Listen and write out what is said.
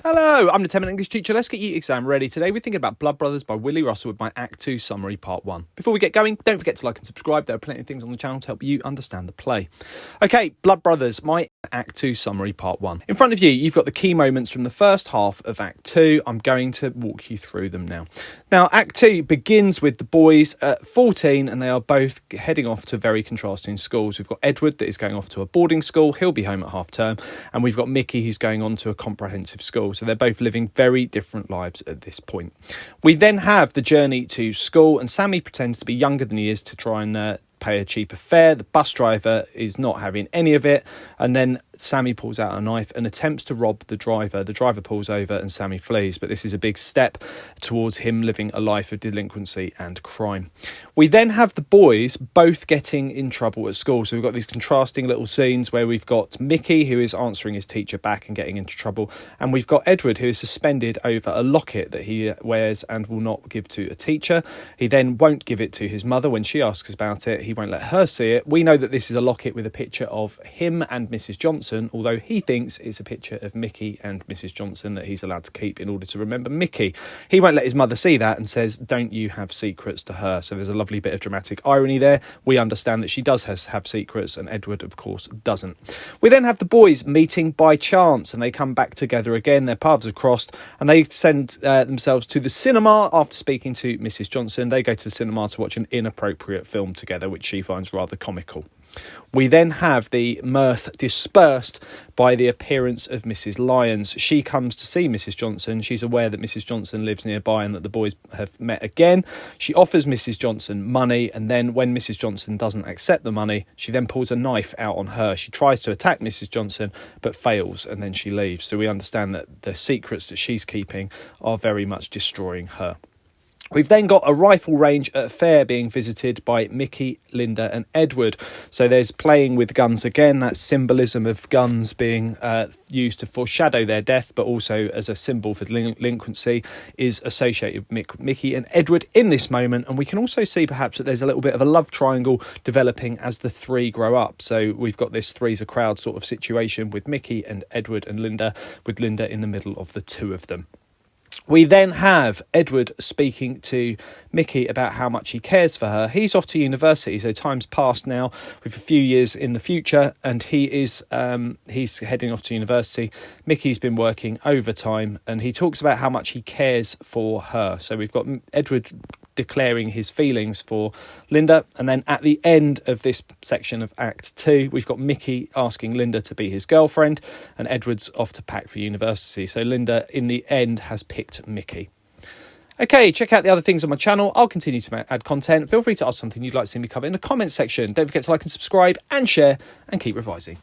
Hello, I'm the 10-minute English teacher. Let's get you exam ready. Today we're thinking about Blood Brothers by Willy Russell with my Act 2 summary part 1. Before we get going, don't forget to like and subscribe. There are plenty of things on the channel to help you understand the play. Okay, Blood Brothers, my Act 2 summary part 1. In front of you, you've got the key moments from the first half of Act 2. I'm going to walk you through them now. Now, Act 2 begins with the boys at 14 and they are both heading off to very contrasting schools. We've got Edward that is going off to a boarding school. He'll be home at half term. And we've got Mickey who's going on to a comprehensive school. So they're both living very different lives at this point. We then have the journey to school and Sammy pretends to be younger than he is to try and pay a cheaper fare. The bus driver is not having any of it, and then Sammy pulls out a knife and attempts to rob the driver. The driver pulls over and Sammy flees, but this is a big step towards him living a life of delinquency and crime. We then have the boys both getting in trouble at school. So we've got these contrasting little scenes where we've got Mickey who is answering his teacher back and getting into trouble, and we've got Edward who is suspended over a locket that he wears and will not give to a teacher. He then won't give it to his mother when she asks about it. He won't let her see it. We know that this is a locket with a picture of him and Mrs. Johnson, although he thinks it's a picture of Mickey and Mrs. Johnson that he's allowed to keep in order to remember Mickey. He won't let his mother see that and says, "Don't you have secrets?" to her. So there's a lovely bit of dramatic irony there. We understand that she does have secrets and Edward, of course, doesn't. We then have the boys meeting by chance and they come back together again. Their paths have crossed and they send themselves to the cinema after speaking to Mrs. Johnson. They go to the cinema to watch an inappropriate film together, which she finds rather comical. We then have the mirth dispersed by the appearance of Mrs. Lyons. She comes to see Mrs. Johnson. She's aware that Mrs. Johnson lives nearby and that the boys have met again. She offers Mrs. Johnson money, and then when Mrs. Johnson doesn't accept the money, she then pulls a knife out on her. She tries to attack Mrs. Johnson but fails, and then she leaves. So we understand that the secrets that she's keeping are very much destroying her. We've then got a rifle range at a fair being visited by Mickey, Linda and Edward. So there's playing with guns again. That symbolism of guns being used to foreshadow their death, but also as a symbol for delinquency, is associated with Mickey and Edward in this moment. And we can also see perhaps that there's a little bit of a love triangle developing as the three grow up. So we've got this three's a crowd sort of situation with Mickey and Edward and Linda, with Linda in the middle of the two of them. We then have Edward speaking to Mickey about how much he cares for her. He's off to university, so time's passed now with a few years in the future, and he's heading off to university. Mickey's been working overtime, and he talks about how much he cares for her. So we've got Edward declaring his feelings for Linda, and then at the end of this section of Act 2 we've got Mickey asking Linda to be his girlfriend and Edward's off to pack for university. So Linda in the end has picked Mickey. Okay, check out the other things on my channel. I'll continue to add content. Feel free to ask something you'd like to see me cover in the comments section. Don't forget to like and subscribe and share, and keep revising.